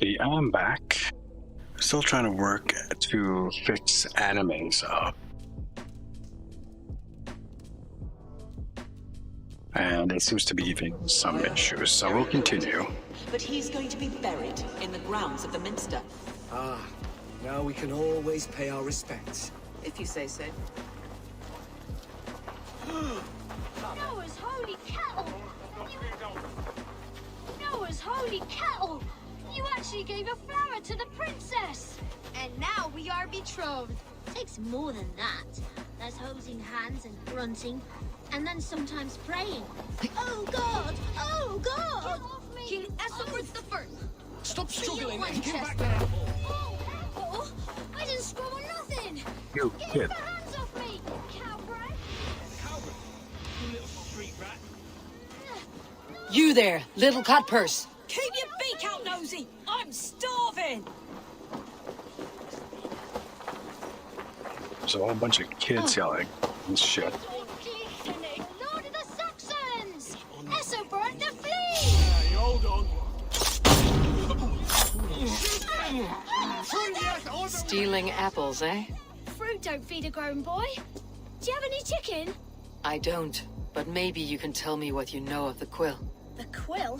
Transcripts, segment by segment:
Okay, I'm back. Still trying to work to fix animes up. And it seems to be having some issues, so we'll continue. But he's going to be buried in the grounds of the Minster. Ah, now we can always pay our respects. If you say so. Noah's holy kettle! Noah's holy kettle! You actually gave a flower to the princess! And now we are betrothed. Takes more than that. There's holding hands and grunting, and then sometimes praying. Oh God! Oh God! Get off me! King Ethelbert the First! Stop struggling you, and get back Wincestre. there! Oh, I didn't screw on nothing! You Get kid. your hands off me, cowbray! Coward, you little street rat. You there, little cat purse. Keep your beak out, nosy! I'm starving! There's a whole bunch of kids yelling and shit. Lord of the Saxons! Ethelbert the Flea! Hey, hold on. Stealing apples, eh? Fruit don't feed a grown boy. Do you have any chicken? I don't, but maybe you can tell me what you know of the quill. The quill?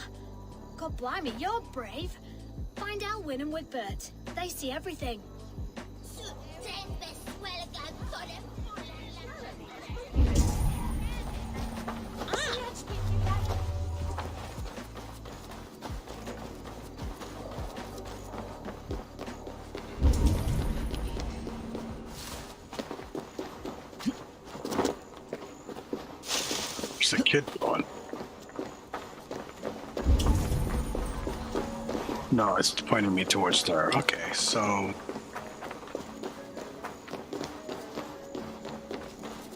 God blimey, you're brave. Find Elwyn and Wigbert. They see everything. There's a kid going. No, it's pointing me towards there. Okay, so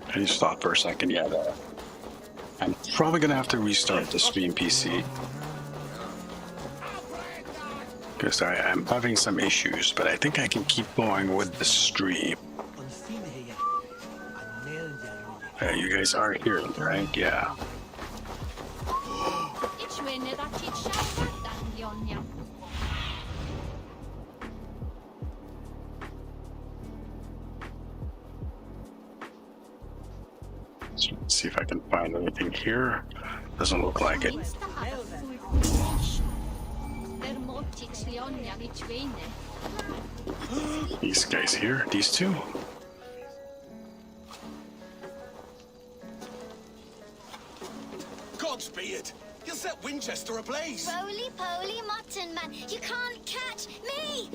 I just thought for a second, yeah, that I'm probably gonna have to restart the stream PC because I am having some issues, but I think I can keep going with the stream. You guys are here, right? Yeah. Let's see if I can find anything here. Doesn't look like it. These guys here, these two. God's be it! You'll set Wincestre ablaze! Roly-poly mutton man, you can't catch me!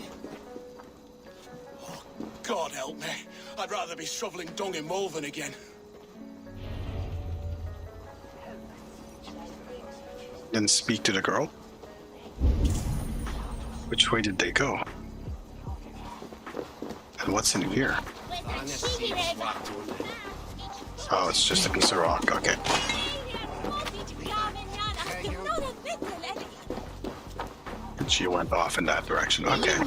Oh, God help me. I'd rather be shoveling dung in Malvern again. Didn't speak to the girl. Which way did they go? And what's in here? Oh, it's just a piece of rock. Okay. And she went off in that direction. Okay.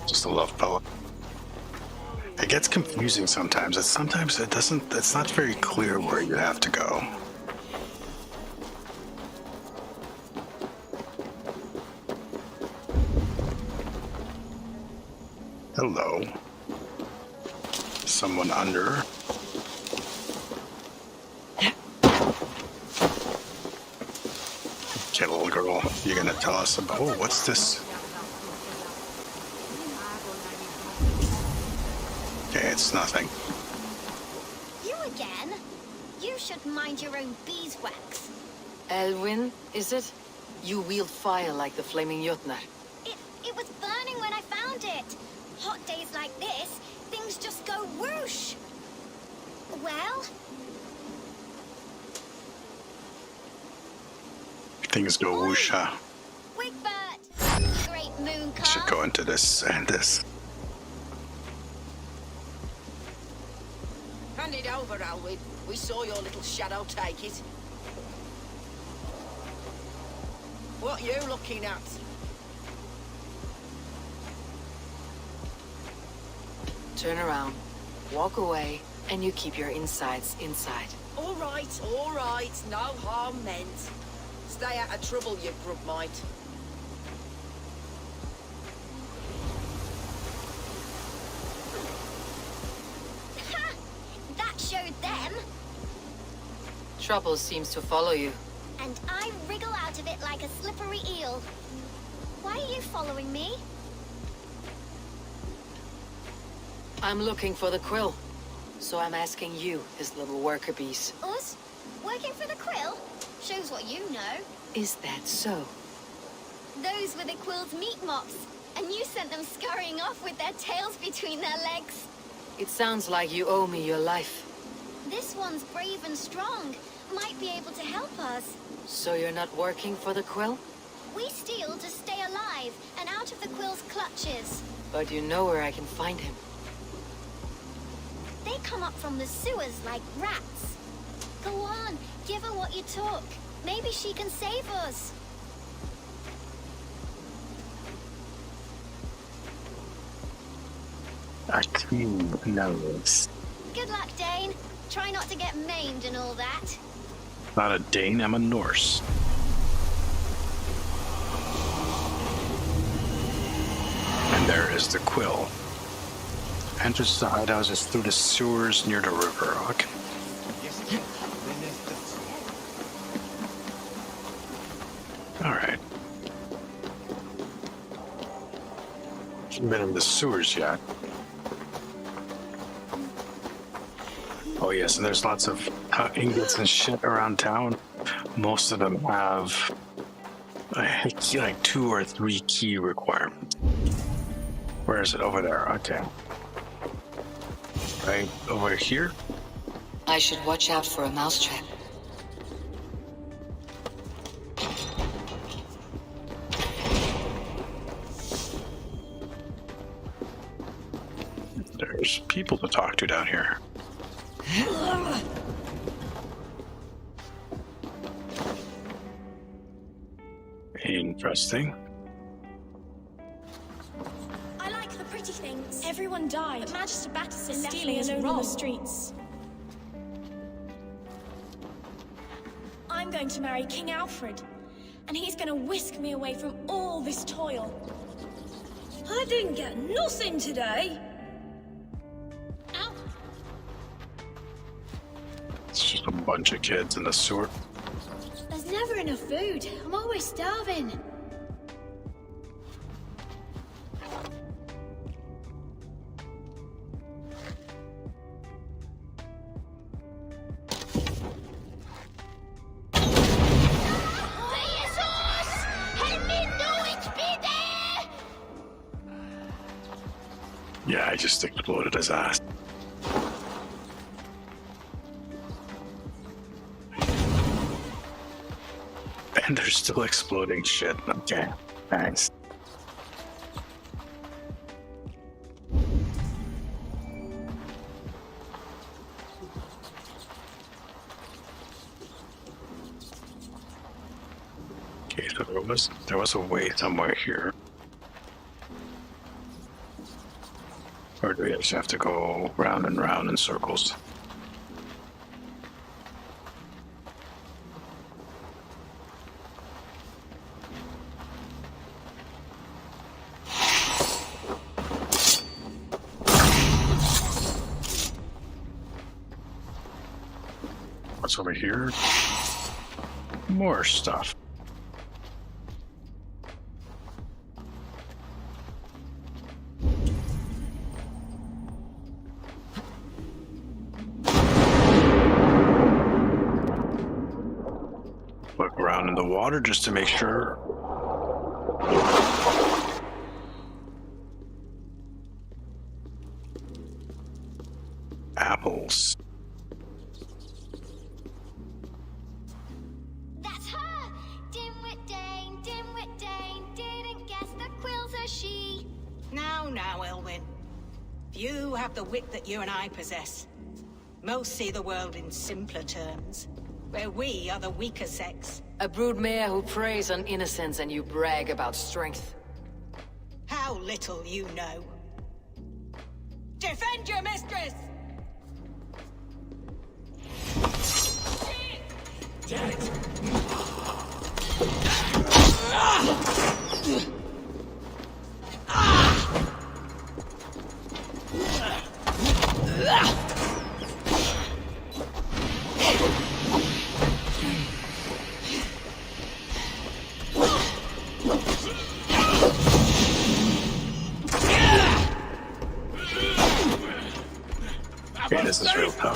Just a love poem. It gets confusing sometimes. Sometimes it doesn't. It's not very clear where you have to go. Hello. Someone under. Okay, little girl, you're gonna tell us about. Oh, what's this? Okay, it's nothing. You again? You should mind your own beeswax. Elwyn, is it? You wield fire like the flaming Jotnar. It was burning when I found it. Hot days like this, things just go whoosh. Well? Things go whoosh, huh? Wigbert! Great moon car. Should go into this and this. Hand it over, Alwyn. We saw your little shadow take it. What you looking at? Turn around, walk away, and you keep your insides inside. All right, no harm meant. Stay out of trouble, you grub mite. Ha! That showed them. Trouble seems to follow you. And I wriggle out of it like a slippery eel. Why are you following me? I'm looking for the quill. So I'm asking you, his little worker bees. Us? Working for the quill? Shows what you know. Is that so? Those were the quill's meat mops, and you sent them scurrying off with their tails between their legs. It sounds like you owe me your life. This one's brave and strong. Might be able to help us. So you're not working for the quill? We steal to stay alive and out of the quill's clutches. But you know where I can find him. They come up from the sewers like rats. Go on, give her what you took. Maybe she can save us. A clean nose. Good luck, Dane. Try not to get maimed and all that. Not a Dane, I'm a Norse. And there is the quill. Enters the hideout is through the sewers near the river. Okay. Alright. Haven't been in the sewers yet. Oh yes, and there's lots of ingots and shit around town. Most of them have like 2 or 3 key requirements. Where is it? Over there. Okay. Right over here. I should watch out for a mousetrap. There's people to talk to down here. Interesting. I like the pretty things. Everyone died. But Magister Batterson stealing alone on the streets. I'm going to marry King Alfred, and he's going to whisk me away from all this toil. I didn't get nothing today. Ow. It's just a bunch of kids in the sewer. There's never enough food. I'm always starving. Yeah, I just exploded his ass. And they're still exploding shit. Okay, thanks. Okay, so there was a way somewhere here. Or do we just have to go round and round in circles? What's over here? More stuff. Look around in the water just to make sure. Apples. That's her! Dimwit Dane, didn't guess the quill's a she. Now, Elwyn. Few have the wit that you and I possess. Most see the world in simpler terms, where we are the weaker sex. A broodmare who preys on innocence and you brag about strength. How little you know. Defend your mistress! Okay, this is real tough.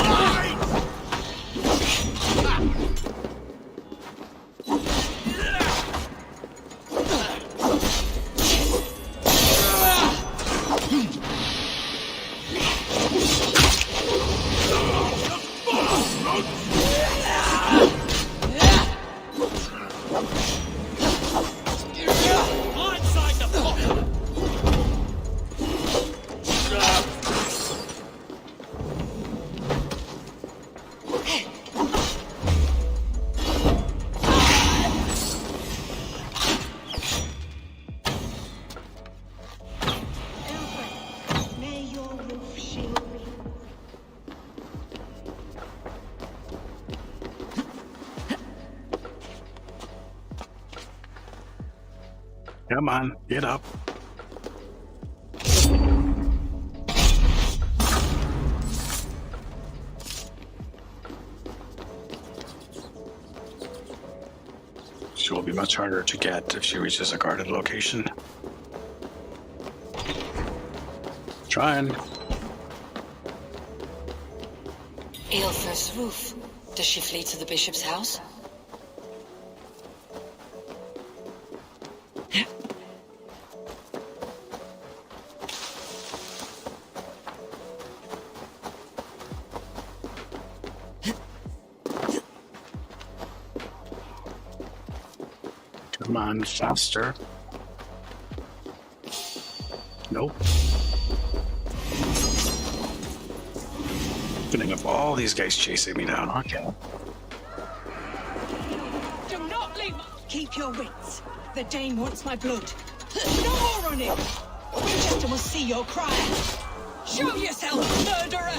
Come on, get up. She will be much harder to get if she reaches a guarded location. Trying. Aelfir's roof. Does she flee to the bishop's house? Come on, faster. Nope. Opening up all these guys chasing me down. Okay. Do not leave! Keep your wits. The Dane wants my blood. No more running! Winchester will see your crime. Show yourself, murderer!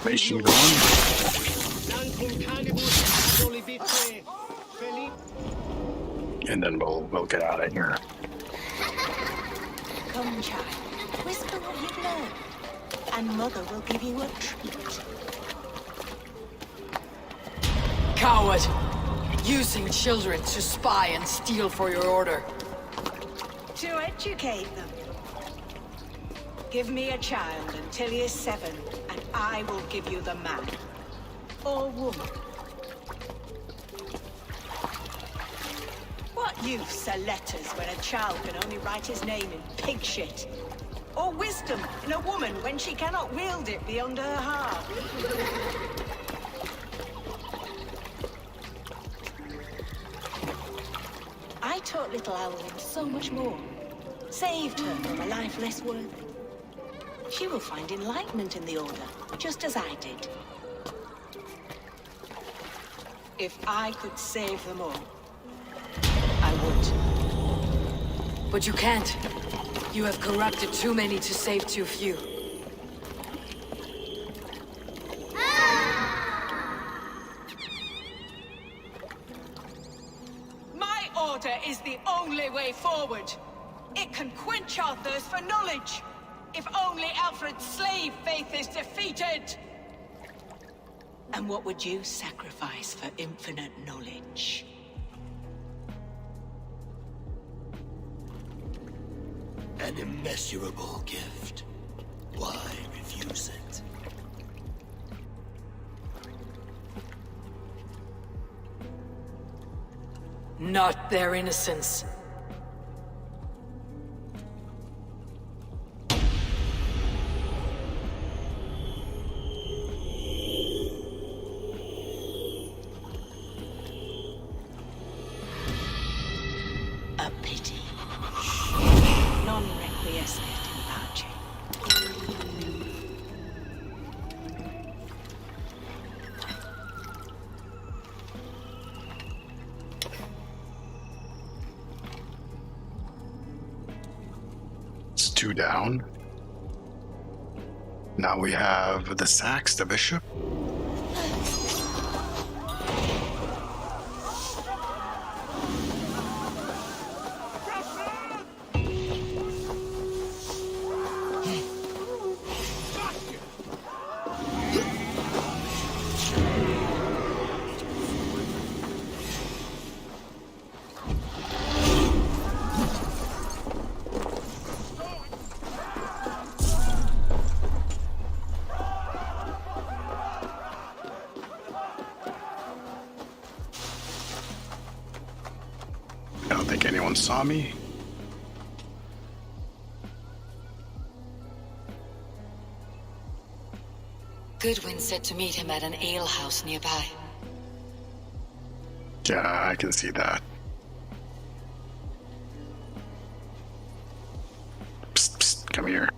Mission going. And then we'll get out of here. Come, child. Whisper what you've learned, and Mother will give you a treat. Coward! Using children to spy and steal for your order. To educate them. Give me a child until he is 7, and I will give you the man. Or woman. What use are letters when a child can only write his name in pig shit? Or wisdom in a woman when she cannot wield it beyond her heart? I taught little Alwyn so much more. Saved her from a life less worthy. She will find enlightenment in the Order, just as I did. If I could save them all, I would. But you can't. You have corrupted too many to save too few. My Order is the only way forward. It can quench our thirst for knowledge. If only Alfred's slave faith is defeated! And what would you sacrifice for infinite knowledge? An immeasurable gift. Why refuse it? Not their innocence. A pity. Non requiescat in pace. It's 2 down. Now we have the Sax, the bishop. I don't think anyone saw me. Goodwin said to meet him at an alehouse nearby. Yeah, I can see that. Psst, psst, come here.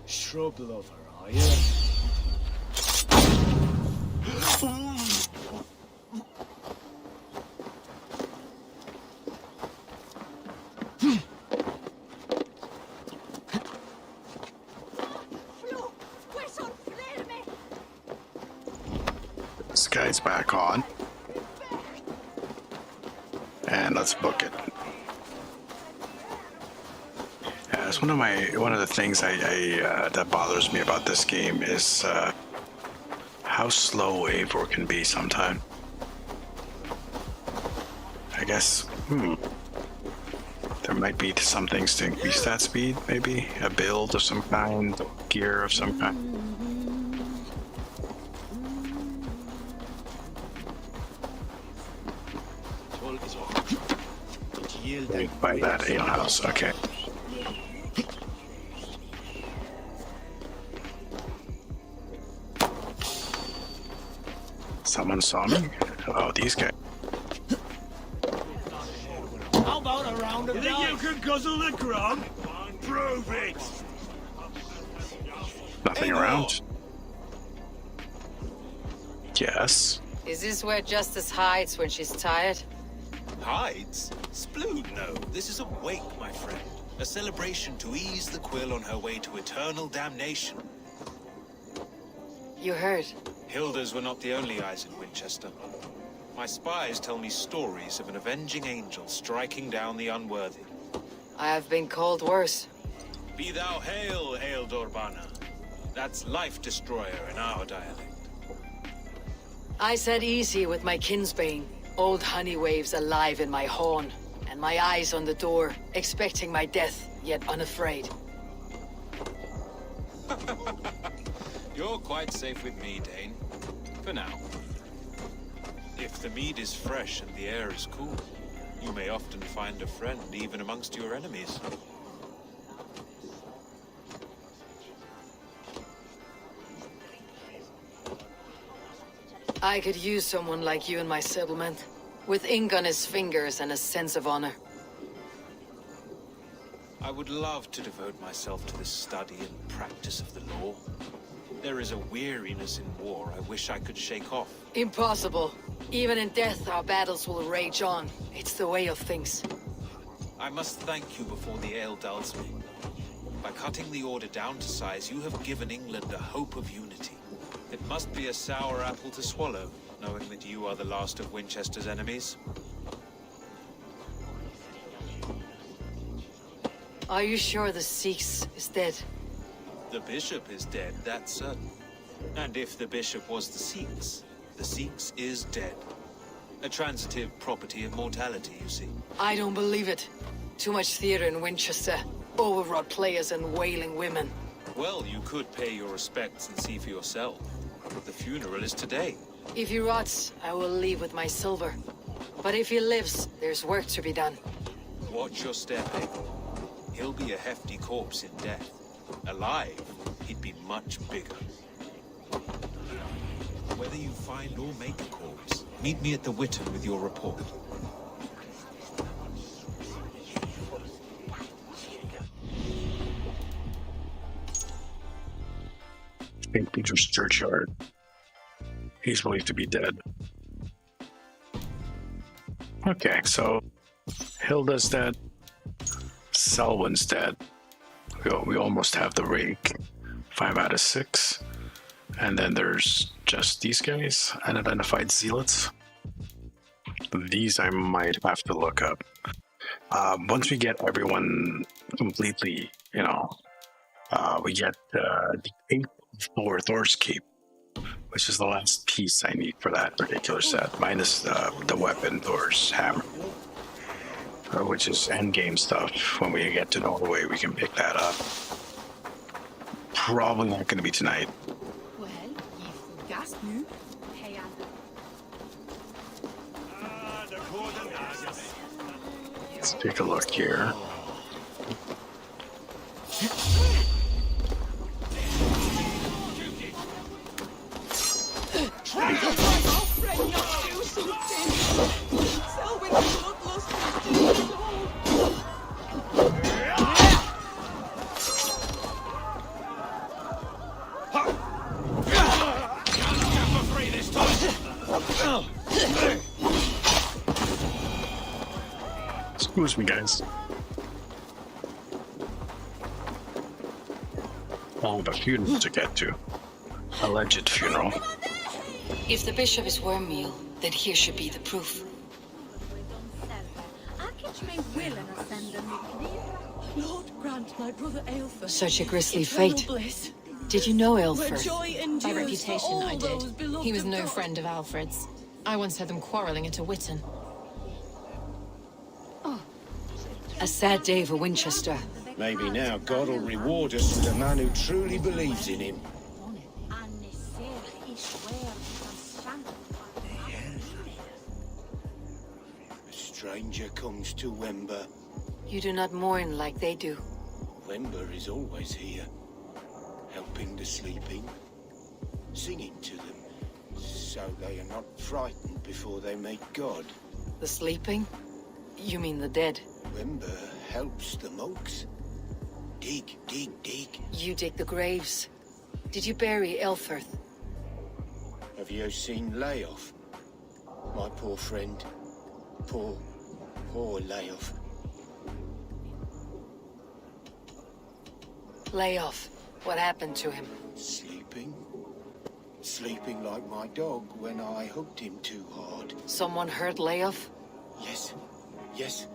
Shrub lover, are you? This guy's back on. And let's book it. Yeah, it's one of the things that bothers me about this game is how slow Eivor can be sometimes. I guess there might be some things to increase that speed, maybe a build of some kind, gear of some kind. By that alehouse, okay. Someone saw me? Oh, these guys. How about a round of dice? You can guzzle the grog? Prove it! Nothing around. Yes. Is this where Justice hides when she's tired? Hides? Splood, no. This is a wake, my friend. A celebration to ease the quill on her way to eternal damnation. You heard. Hilda's were not the only eyes in Wincestre. My spies tell me stories of an avenging angel striking down the unworthy. I have been called worse. Be thou hail, Ealdorbanna. That's life destroyer in our dialect. I said easy with my kinsbane. Old honey waves alive in my horn, and my eyes on the door, expecting my death, yet unafraid. You're quite safe with me, Dane. For now. If the mead is fresh and the air is cool, you may often find a friend even amongst your enemies. I could use someone like you in my settlement, with ink on his fingers and a sense of honor. I would love to devote myself to the study and practice of the law. There is a weariness in war I wish I could shake off. Impossible. Even in death, our battles will rage on. It's the way of things. I must thank you before the ale dulls me. By cutting the order down to size, you have given England a hope of unity. It must be a sour apple to swallow, knowing that you are the last of Winchester's enemies. Are you sure the Sikhs is dead? The bishop is dead, that's certain. And if the bishop was the Sikhs, The Sikhs is dead. A transitive property of mortality, you see. I don't believe it. Too much theater in Winchester. Overwrought players and wailing women. Well, you could pay your respects and see for yourself. The funeral is today. If he rots, I will leave with my silver. But if he lives, there's work to be done. Watch your step, Abel. He'll be a hefty corpse in death. Alive, he'd be much bigger. Whether you find or make a corpse, meet me at the Witten with your report. St. Peter's Churchyard. He's believed to be dead. Okay, so Hilda's dead. Selwyn's dead. We almost have the rake. 5 out of 6. And then there's just these guys, unidentified zealots. These I might have to look up. Once we get everyone completely, we get the 8th floor Thor's Cape, which is the last piece I need for that particular set, minus the weapon, Thor's hammer, which is endgame stuff. When we get to Norway, we can pick that up. Probably not going to be tonight. Well, you've gas nu. Hey, Let's take a look here. Excuse me, guys. I have a funeral to get to. Alleged funeral. If the bishop is Wormmeal, then here should be the proof. Lord grant my brother Aelfir Such a grisly eternal fate. bliss. Did you know Where Aelfir? joy endures By for reputation, all I did. those beloved He was no of God. friend of Alfred's. I once heard them quarreling at a Witten. A sad day for Winchester. Maybe now God will reward us with a man who truly believes in him. A stranger comes to Wember. You do not mourn like they do. Wember is always here, helping the sleeping, singing to them, so they are not frightened before they meet God. The sleeping? You mean the dead? Wember helps the monks. Dig, dig, dig. You dig the graves. Did you bury Aelfirth? Have you seen Layoff? My poor friend. Poor Layoff. Lay off. What happened to him? Sleeping? Sleeping like my dog when I hugged him too hard. Someone hurt Layoff? Yes.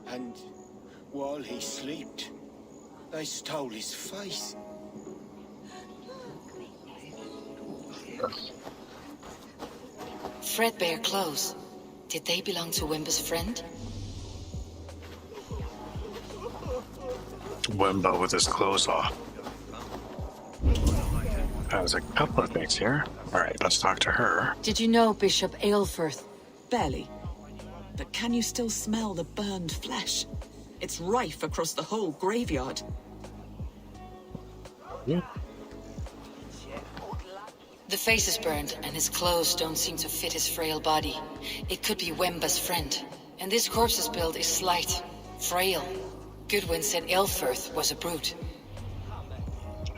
And while he slept, they stole his face. Threadbare clothes. Did they belong to Wemba's friend? Wemba with his clothes off. There's a couple of things here. Alright, let's talk to her. Did you know Bishop Aelfirth? Barely. But can you still smell the burned flesh? It's rife across the whole graveyard. Yeah. The face is burned, and his clothes don't seem to fit his frail body. It could be Wemba's friend. And this corpse's build is slight, frail. Goodwin said Aelfirth was a brute.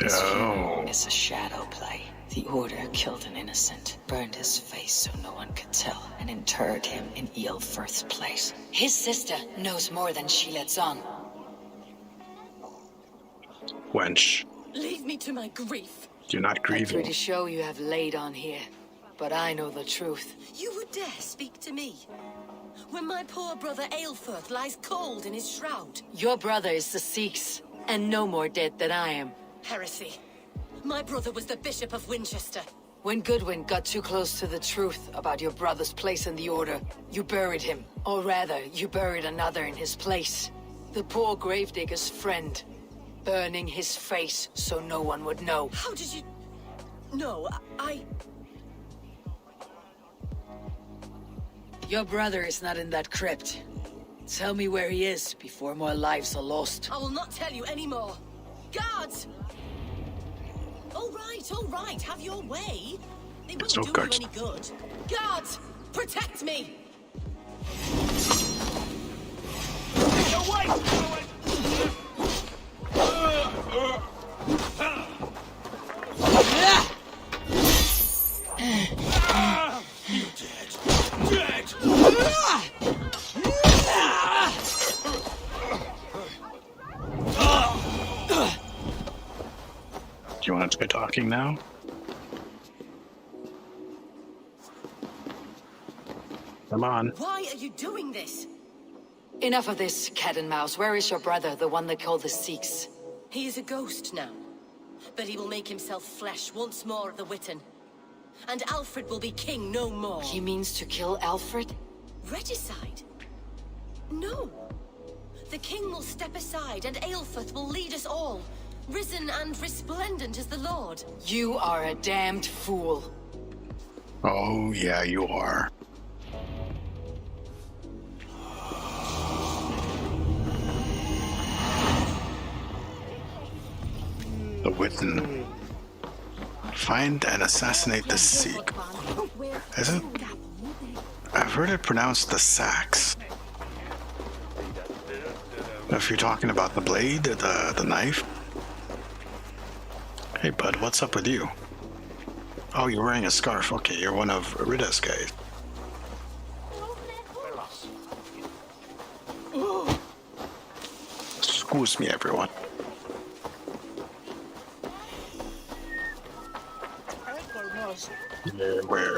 Oh. It's a shadow play. The Order killed an innocent, burned his face so no one could tell, and interred him in Aelfirth's place. His sister knows more than she lets on. Wench, Leave me to my grief. you're not A grieving. pretty show you have laid on here. But I know the truth. You would dare speak to me when my poor brother Aelfirth lies cold in his shroud. Your brother is the Sikhs, and no more dead than I am. Heresy. My brother was the Bishop of Winchester. When Goodwin got too close to the truth about your brother's place in the Order, you buried him. Or rather, you buried another in his place. The poor gravedigger's friend. Burning his face so no one would know. How did you... No, I... Your brother is not in that crypt. Tell me where he is before more lives are lost. I will not tell you anymore. Guards! All right, have your way. They won't do you any good. Guards, protect me! Do you want to be talking now? Come on. Why are you doing this? Enough of this, cat and mouse. Where is your brother, the one they call the Sikhs? He is a ghost now. But he will make himself flesh once more of the Witten. And Alfred will be king no more. He means to kill Alfred? Regicide? No. The king will step aside and Aelfirth will lead us all. Risen and resplendent as the Lord. You are a damned fool. Oh, yeah, you are. The Witten. Find and assassinate the Sikh. Is it? I've heard it pronounced the Sax. If you're talking about the blade, the knife. Hey bud, what's up with you? Oh, you're wearing a scarf. Okay, you're one of Rida's guys. Excuse me, everyone.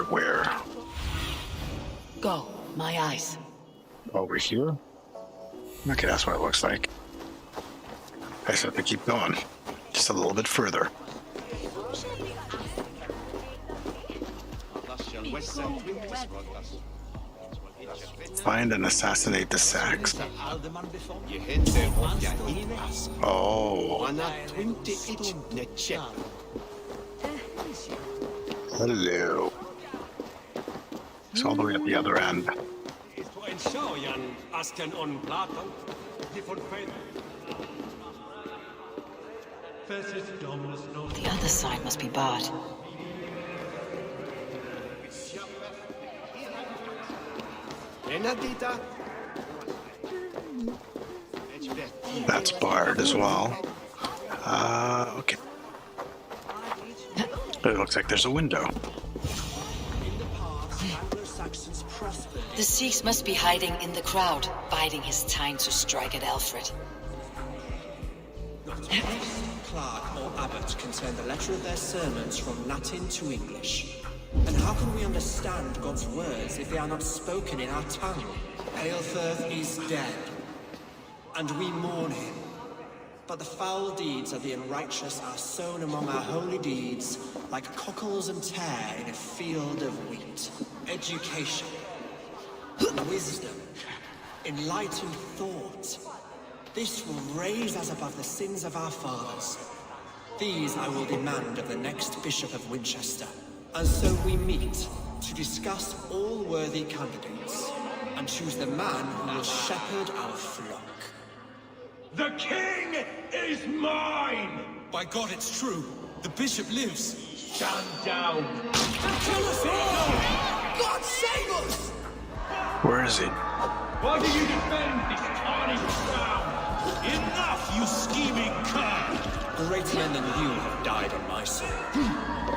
Where? Go, my eyes. Over here? Okay, that's what it looks like. I just have to keep going. Just a little bit further. Find and assassinate the Sax. Oh. Hello. It's all the way at the other end. The other side must be barred. That's barred as well. Okay. It looks like there's a window. The Sikhs must be hiding in the crowd, biding his time to strike at Alfred. Not priest, clerk, or abbot can turn the letter of their sermons from Latin to English. And how can we understand God's words if they are not spoken in our tongue? Aelfirth is dead, and we mourn him. But the foul deeds of the unrighteous are sown among our holy deeds, like cockles and tare in a field of wheat. Education, wisdom, enlightened thought. This will raise us above the sins of our fathers. These I will demand of the next Bishop of Winchester. And so we meet to discuss all worthy candidates and choose the man who will shepherd our flock. The king is mine! By God, it's true. The bishop lives. Stand down. Kill us all! God save us! Where is he? Why do you defend this tarnished ground? Enough, you scheming cur! Greater men than you have died on my side.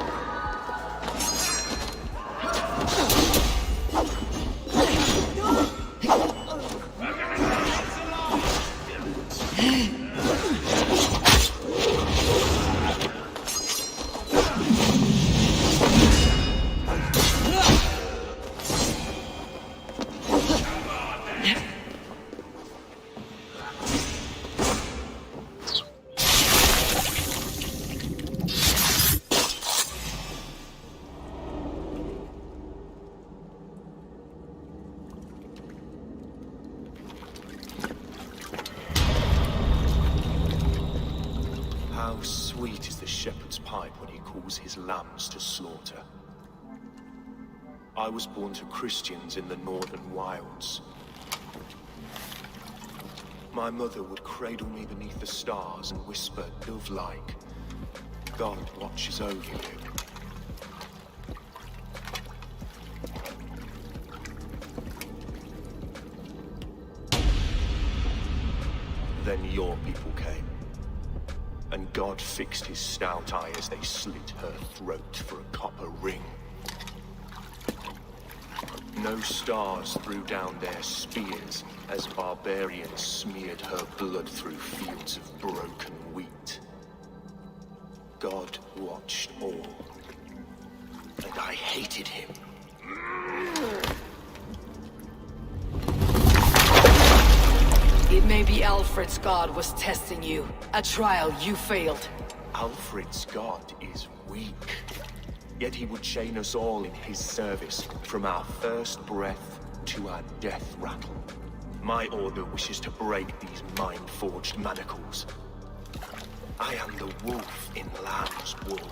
How sweet is the shepherd's pipe when he calls his lambs to slaughter. I was born to Christians in the northern wilds. My mother would cradle me beneath the stars and whisper, dove-like, God watches over you. Then your people came, and God fixed his stout eye as they slit her throat for a copper ring. No stars threw down their spears as barbarians smeared her blood through fields of broken wheat. God watched all, and I hated him. It may be Alfred's god was testing you. A trial you failed. Alfred's god is weak. Yet he would chain us all in his service, from our first breath to our death rattle. My order wishes to break these mind-forged manacles. I am the wolf in lamb's wool.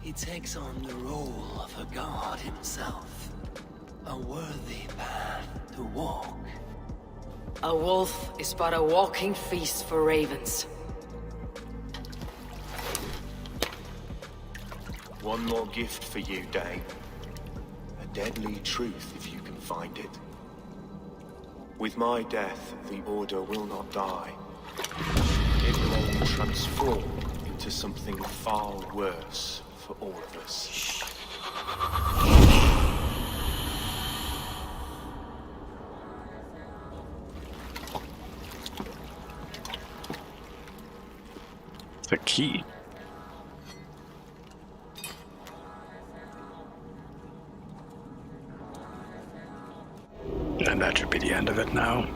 He takes on the role of a god himself. A worthy path to walk. A wolf is but a walking feast for ravens. One more gift for you, Dane. A deadly truth if you can find it. With my death, the Order will not die. It will only transform into something far worse for all of us. The key. And that should be the end of it now.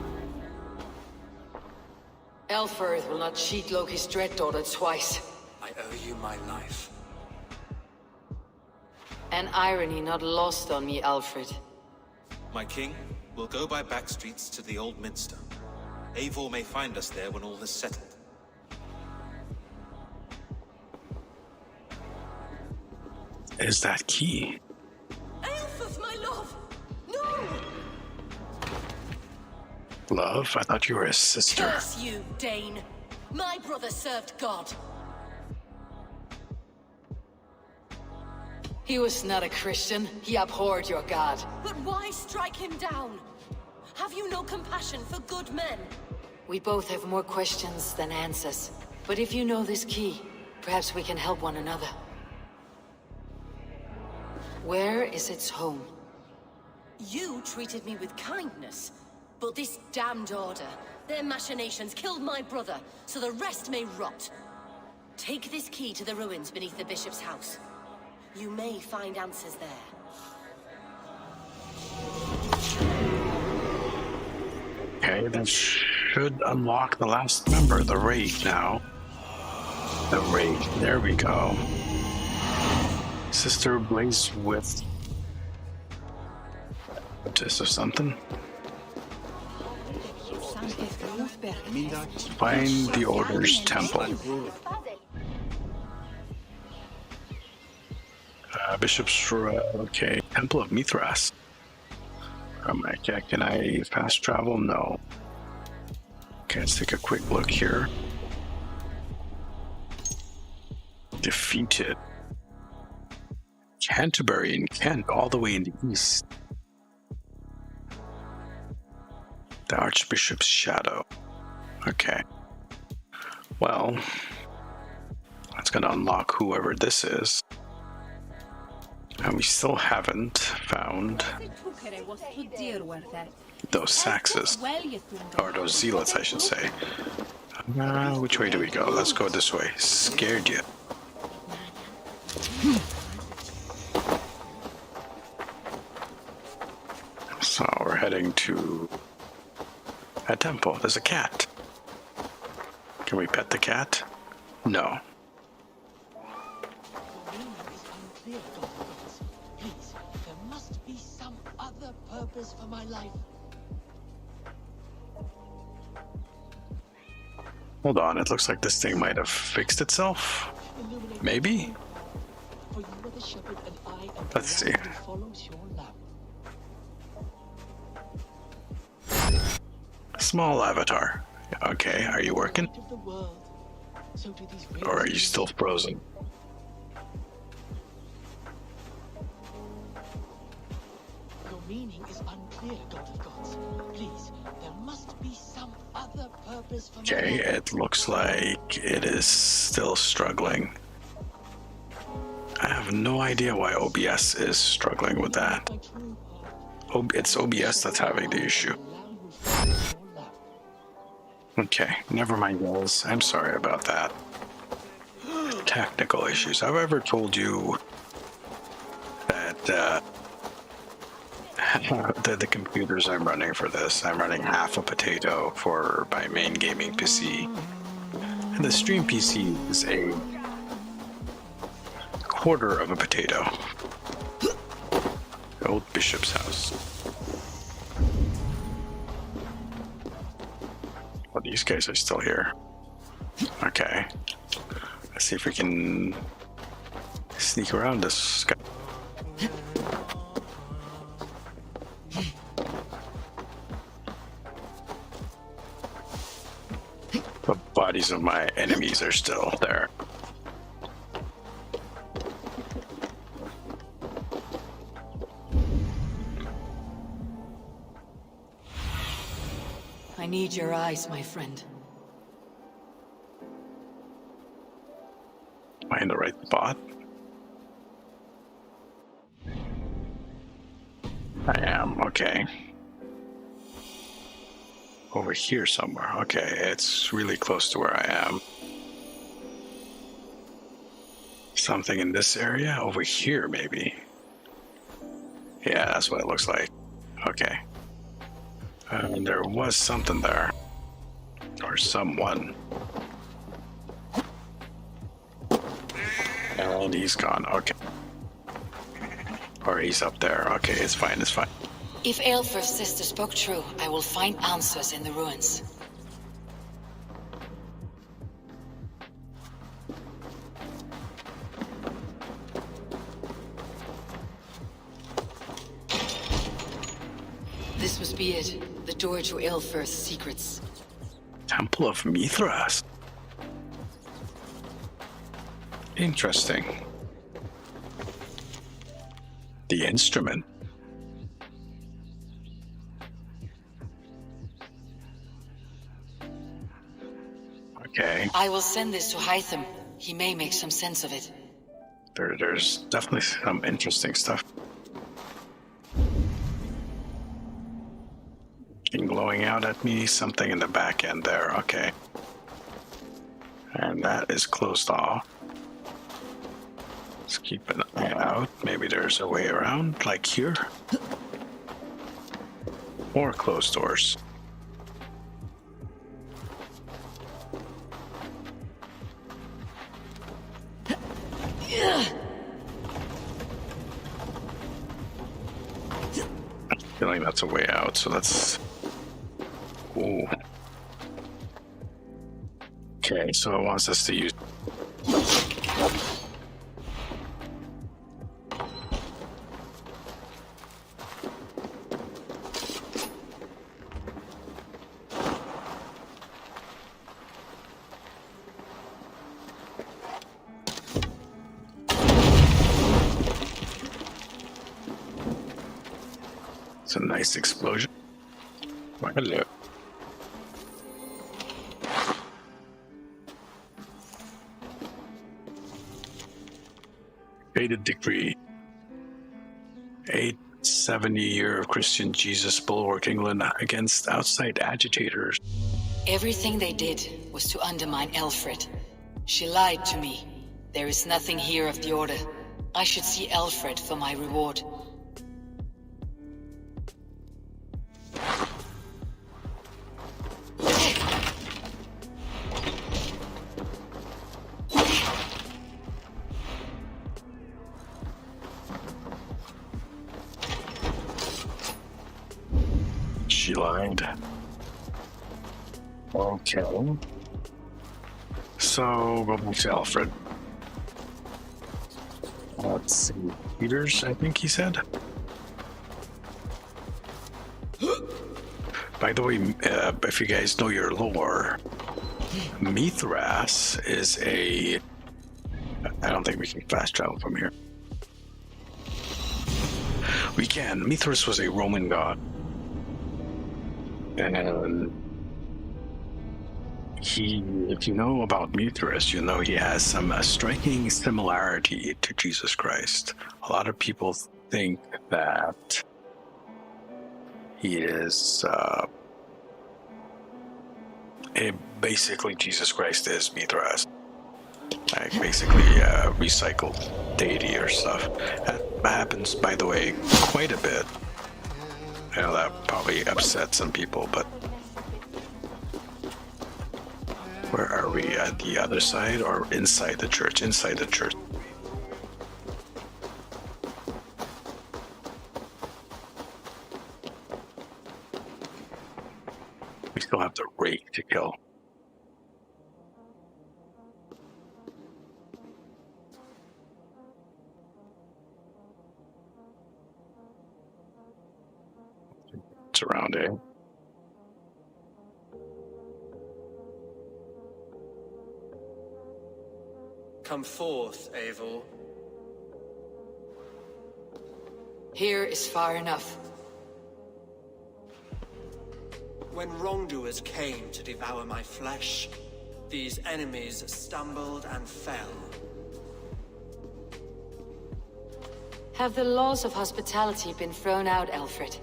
Elfirth will not cheat Loki's dread daughter twice. I owe you my life. An irony not lost on me, Alfred. My king, we'll go by back streets to the old Minster. Eivor may find us there when all is settled. Is that key? Aelfirth, my love! No! Love? I thought you were his sister. Curse you, Dane! My brother served God. He was not a Christian. He abhorred your god. But why strike him down? Have you no compassion for good men? We both have more questions than answers. But if you know this key, perhaps we can help one another. Where is its home? You treated me with kindness, but this damned Order, their machinations killed my brother, so the rest may rot. Take this key to the ruins beneath the bishop's house. You may find answers there. Okay, that should unlock the last member, the raid now. The raid, there we go. Sister Blaze with... Is there something? Find the Order's temple. Bishop's... okay. Temple of Mithras. Can I fast travel? No. Okay, let's take a quick look here. Defeated. Canterbury in Kent, all the way in the east. The Archbishop's shadow. Okay. Well, that's going to unlock whoever this is. And we still haven't found those Saxes. Or those Zealots, I should say. Which way do we go? Let's go this way. Scared you. So we're heading to a temple. There's a cat. Can we pet the cat? No. Please, there must be some other purpose for my life. Hold on, it looks like this thing might have fixed itself. Maybe? Let's see. Small avatar. Okay, are you working? Or are you still frozen? Your meaning is unclear, God of Gods. Please, there must be some other purpose for Okay, it looks like it is still struggling. I have no idea why OBS is struggling with that. It's OBS that's having the issue. Okay, never mind, guys. I'm sorry about that. Technical issues. Have I ever told you that the computers I'm running for this, I'm running half a potato for my main gaming PC, and the stream PC is a quarter of a potato. The old bishop's house. Well, these guys are still here. Okay. Let's see if we can sneak around this guy. The bodies of my enemies are still there. I need your eyes, my friend. Am I in the right spot? I am, okay. Over here somewhere. Okay, it's really close to where I am. Something in this area? Over here, maybe. Yeah, that's what it looks like. Okay. And there was something there. Or someone. And he's gone. Okay. Or he's up there. Okay, it's fine, it's fine. If Aelfrith's sister spoke true, I will find answers in the ruins. This must be it. The door to Aelfrith's secrets. Temple of Mithras. Interesting. The instrument. Okay. I will send this to Hytham. He may make some sense of it. There's definitely some interesting stuff. And glowing out at me, something in the back end there. Okay. And that is closed off. Let's keep an eye out. Maybe there's a way around, like here. Or closed doors. I'm feeling that's a way out, so that's... Ooh. Okay, so it wants us to use... It's a nice explosion. Well, hello. Faded decree. 870 year of Christian Jesus bulwark England against outside agitators. Everything they did was to undermine Aelfried. She lied to me. There is nothing here of the Order. I should see Aelfried for my reward. She lied. Okay. So go back to Alfred. Let's see. Peters, I think he said. By the way, if you guys know your lore, Mithras is a... I don't think we can fast travel from here. We can. Mithras was a Roman god. And if you know about Mithras, you know he has some striking similarity to Jesus Christ. A lot of people think that he is basically Jesus Christ is Mithras, like basically a recycled deity or stuff. That happens, by the way, quite a bit. I know that probably upset some people, but where are we? At the other side or inside the church? Inside the church. We still have the rake to kill. It's around, eh? Come forth, Eivor. Here is far enough. When wrongdoers came to devour my flesh, these enemies stumbled and fell. Have the laws of hospitality been thrown out, Alfred?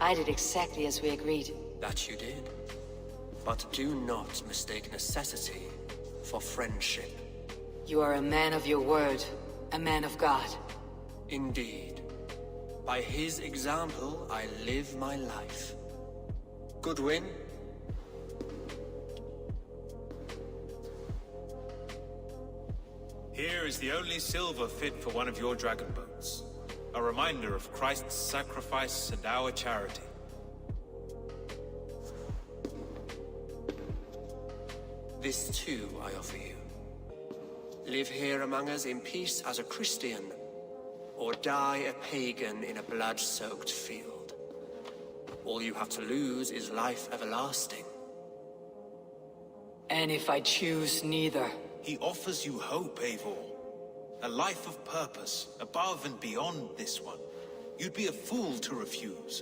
I did exactly as we agreed. That you did. But do not mistake necessity for friendship. You are a man of your word, a man of God. Indeed. By his example, I live my life. Goodwin? Here is the only silver fit for one of your dragon boats. A reminder of Christ's sacrifice and our charity. This too I offer you. Live here among us in peace as a Christian, or die a pagan in a blood-soaked field. All you have to lose is life everlasting. And if I choose neither? He offers you hope, Eivor. A life of purpose, above and beyond this one. You'd be a fool to refuse.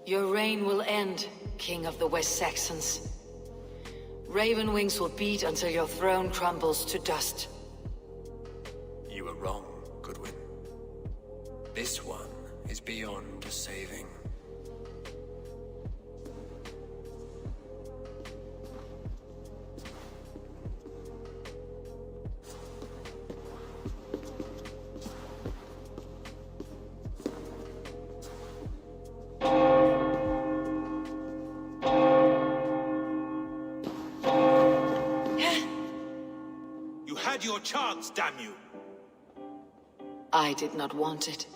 Your reign will end, King of the West Saxons. Raven wings will beat until your throne crumbles to dust. You are wrong, Goodwin. This one is beyond saving. Your chance, damn you! I did not want it.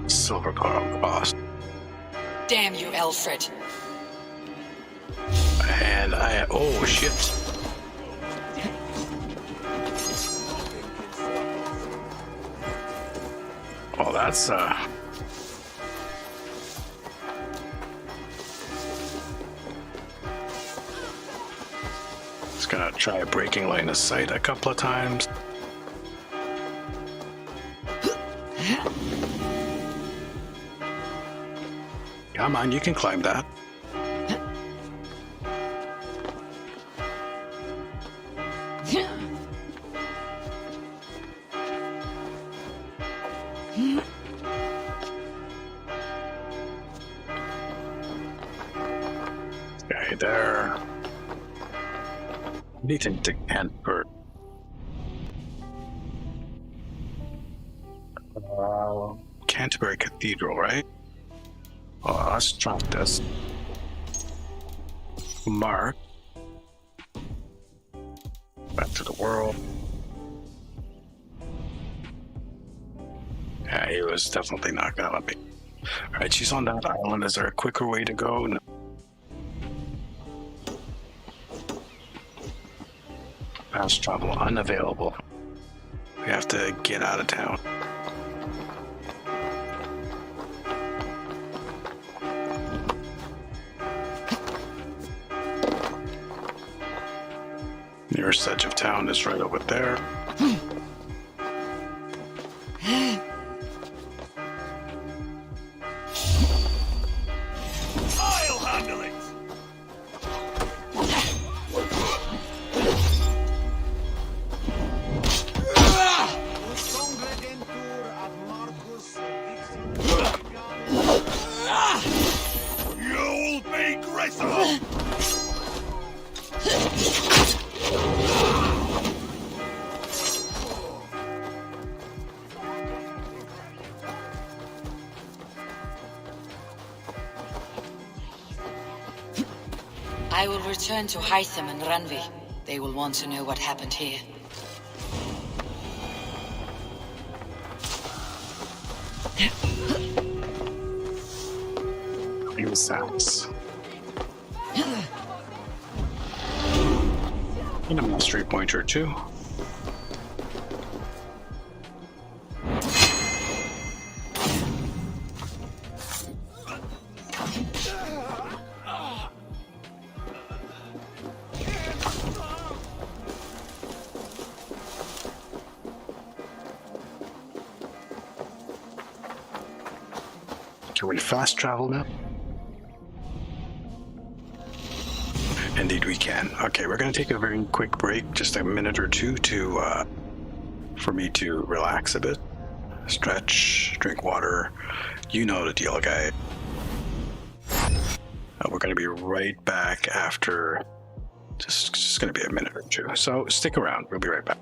Silver cross. Damn you, Alfred. And oh shit. Oh, that's just gonna try breaking line of sight a couple of times. Come on, you can climb that. Guy there. Anything to Antwerp. Canterbury Cathedral, right? Oh, let's try this. Mark. Back to the world. Yeah, he was definitely not gonna let me. Alright, she's on that island. Is there a quicker way to go? No. Fast travel unavailable. We have to get out of town. Nearest edge of town is right over there. I'll handle it! You'll be gristle! I will return to Hytham and Ranvi. They will want to know what happened here. Even sounds. And a mastery point or two. Can we fast travel now? Indeed we can. Okay, we're going to take a very quick break, just a minute or two to for me to relax a bit. Stretch, drink water. You know the deal, guy. We're going to be right back after. Just going to be a minute or two. So stick around. We'll be right back.